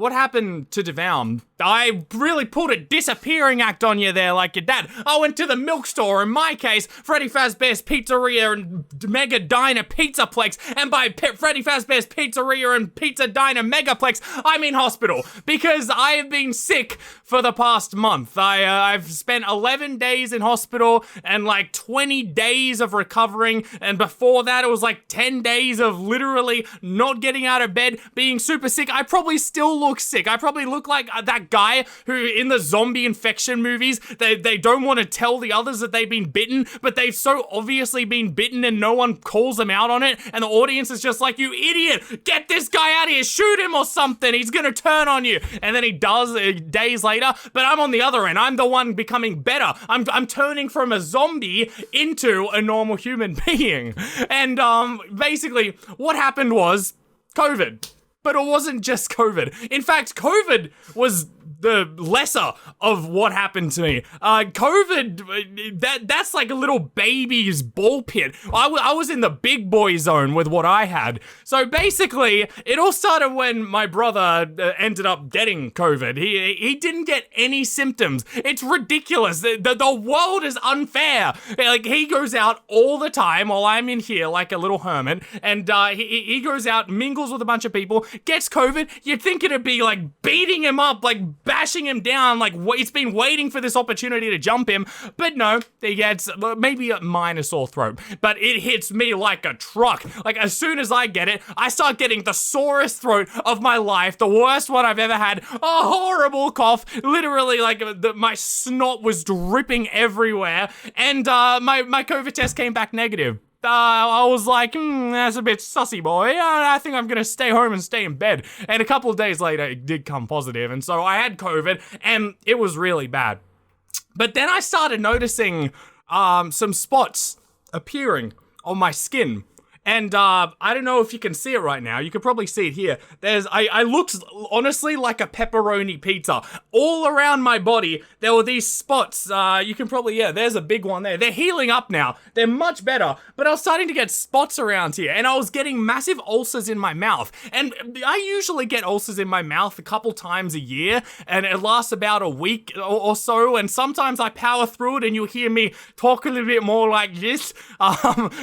what happened to Devoun? I really pulled a disappearing act on you there like your dad. I went to the milk store, in my case, Freddy Fazbear's Pizzeria and Mega Diner Pizzaplex, and by Freddy Fazbear's Pizzeria and Pizza Diner Megaplex, I'm in hospital because I have been sick for the past month. I've spent 11 days in hospital and like 20 days of recovering, and before that it was like 10 days of literally not getting out of bed, being super sick. I probably still look sick. I probably look like that guy who in the zombie infection movies, they don't want to tell the others that they've been bitten, but they've so obviously been bitten and no one calls them out on it, and the audience is just like, you idiot, get this guy out of here, shoot him or something, he's gonna turn on you. And then he does days later, but I'm on the other end. I'm the one becoming better. I'm turning from a zombie into a normal human being. And basically what happened was COVID. But it wasn't just COVID. In fact, COVID was the lesser of what happened to me. COVID, that's like a little baby's ball pit. I was in the big boy zone with what I had. So basically, it all started when my brother ended up getting COVID. He didn't get any symptoms. It's ridiculous. The world is unfair. Like, he goes out all the time while I'm in here like a little hermit, and he goes out, mingles with a bunch of people, gets COVID. You'd think it'd be like beating him up, like bashing him down, like it's been waiting for this opportunity to jump him, but no, he gets maybe a minor sore throat, but it hits me like a truck. Like, as soon as I get it, I start getting the sorest throat of my life, the worst one I've ever had, a horrible cough, literally like my snot was dripping everywhere, and my COVID test came back negative. I was like, that's a bit sussy, boy. I think I'm gonna stay home and stay in bed. And a couple of days later, it did come positive, and so I had COVID, and it was really bad. But then I started noticing some spots appearing on my skin. And I don't know if you can see it right now. You can probably see it here. I looked honestly like a pepperoni pizza. All around my body, there were these spots. You can probably, there's a big one there. They're healing up now. They're much better. But I was starting to get spots around here, and I was getting massive ulcers in my mouth. And I usually get ulcers in my mouth a couple times a year, and it lasts about a week or so. And sometimes I power through it, and you'll hear me talk a little bit more like this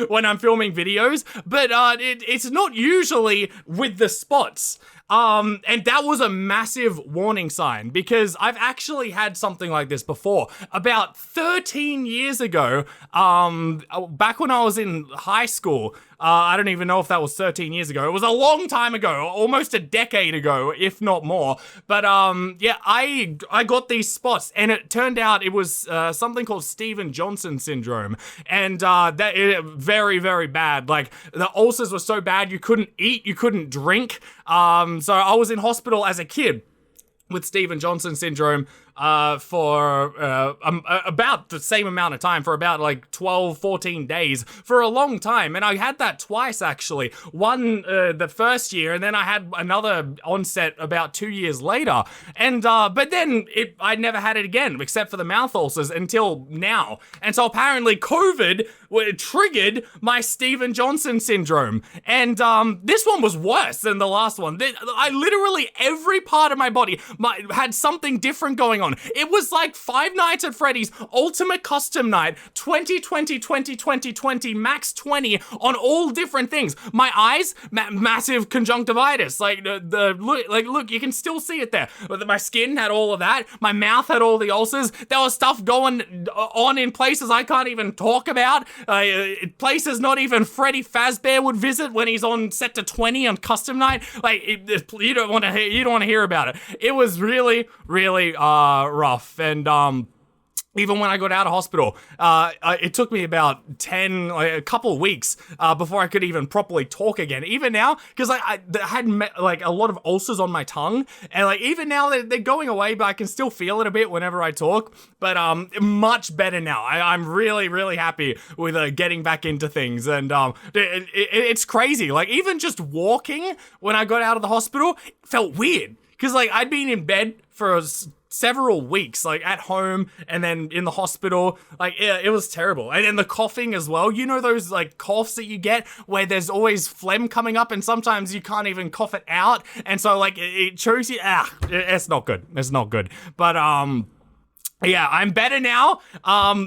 when I'm filming videos. But it's not usually with the spots. And that was a massive warning sign, because I've actually had something like this before. About 13 years ago, back when I was in high school, I don't even know if that was 13 years ago. It was a long time ago, almost a decade ago, if not more. But I got these spots, and it turned out it was something called Steven Johnson syndrome, and very, very bad. Like, the ulcers were so bad you couldn't eat, you couldn't drink. So I was in hospital as a kid with Steven Johnson syndrome for about the same amount of time, for about like 12, 14 days, for a long time. And I had that twice, actually. One the first year, and then I had another onset about 2 years later. And but then I never had it again, except for the mouth ulcers, until now. And so apparently COVID triggered my Steven Johnson syndrome. And this one was worse than the last one. I literally, every part of my body had something different going on. It was like Five Nights at Freddy's Ultimate Custom Night 2020 max 20 on all different things. My eyes, massive conjunctivitis. Like look, you can still see it there. My skin had all of that. My mouth had all the ulcers. There was stuff going on in places I can't even talk about. Places not even Freddy Fazbear would visit when he's on set to 20 on Custom Night. Like, you don't want to hear about it. It was really, really rough. And even when I got out of hospital, it took me about a couple of weeks before I could even properly talk again. Even now, because I had like a lot of ulcers on my tongue, and like even now they're going away, but I can still feel it a bit whenever I talk. But much better now. I'm really, really happy with getting back into things, and it's crazy. Like, even just walking when I got out of the hospital felt weird, because like I'd been in bed for several weeks, like at home and then in the hospital. Like, yeah, it was terrible. And then the coughing as well. You know those like coughs that you get where there's always phlegm coming up and sometimes you can't even cough it out. And so like it shows you, it's not good. It's not good. But, yeah, I'm better now.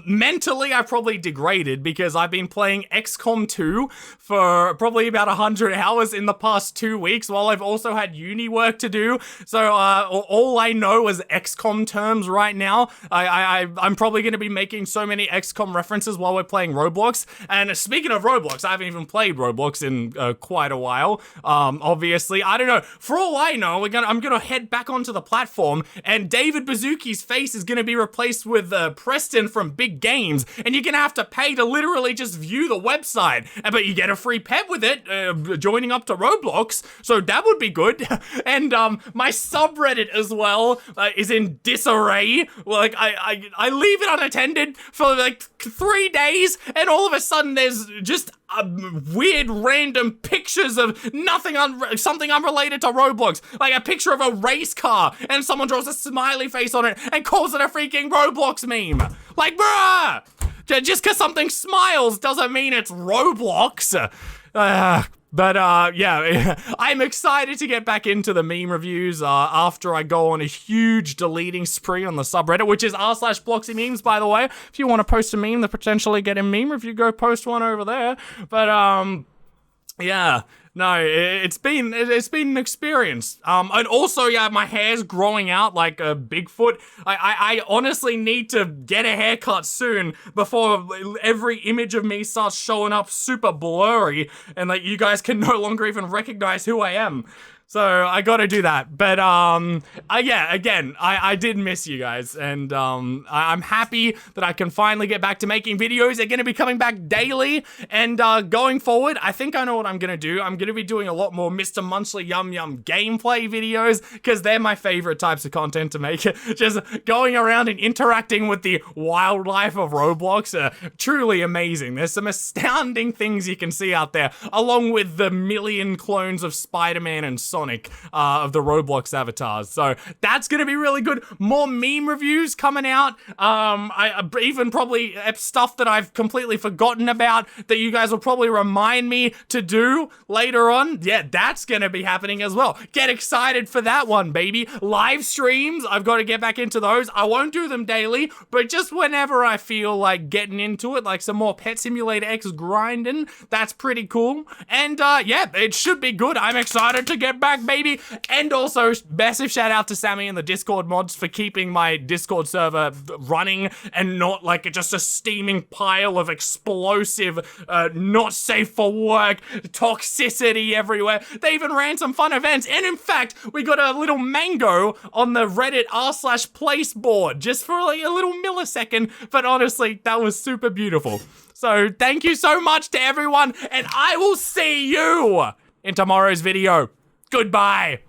Mentally, I probably degraded because I've been playing XCOM 2 for probably about 100 hours in the past 2 weeks while I've also had uni work to do. So, all I know is XCOM terms right now. I'm probably going to be making so many XCOM references while we're playing Roblox. And speaking of Roblox, I haven't even played Roblox in quite a while. Obviously, I don't know. For all I know, I'm gonna head back onto the platform and David Bazooki's face is gonna be replaced with Preston from Big Games, and you're gonna have to pay to literally just view the website, but you get a free pet with it, joining up to Roblox, so that would be good. And my subreddit as well is in disarray. Like I leave it unattended for like 3 days, and all of a sudden there's just weird random pictures of something unrelated to Roblox, like a picture of a race car and someone draws a smiley face on it and calls it a freaking Roblox meme. Like, bruh, just because something smiles doesn't mean it's Roblox. Yeah, I'm excited to get back into the meme reviews after I go on a huge deleting spree on the subreddit, which is r/Bloxy memes, by the way. If you want to post a meme that potentially get a meme review, go post one over there. But, yeah. No, it's been an experience. And also, yeah, my hair's growing out like a Bigfoot. I honestly need to get a haircut soon before every image of me starts showing up super blurry and like you guys can no longer even recognize who I am. So I gotta do that. But yeah, again, I did miss you guys, and I'm happy that I can finally get back to making videos. They're gonna be coming back daily, and going forward, I think I know what I'm gonna do. I'm gonna be doing a lot more Mr. Munchley Yum Yum gameplay videos, because they're my favorite types of content to make. Just going around and interacting with the wildlife of Roblox, truly amazing. There's some astounding things you can see out there, along with the million clones of Spider-Man and Sonic of the Roblox avatars. So that's gonna be really good. More meme reviews coming out. I even probably stuff that I've completely forgotten about that you guys will probably remind me to do later on. Yeah, that's gonna be happening as well. Get excited for that one, baby. Live streams, I've got to get back into those. I won't do them daily, but just whenever I feel like getting into it, like some more Pet Simulator X grinding, that's pretty cool. And yeah, it should be good. I'm excited to get back, baby. And also, massive shout out to Sammy and the Discord mods for keeping my Discord server running and not like just a steaming pile of explosive, not safe for work, toxicity everywhere. They even ran some fun events. And in fact, we got a little mango on the Reddit r/place board just for like a little millisecond. But honestly, that was super beautiful. So thank you so much to everyone, and I will see you in tomorrow's video. Goodbye.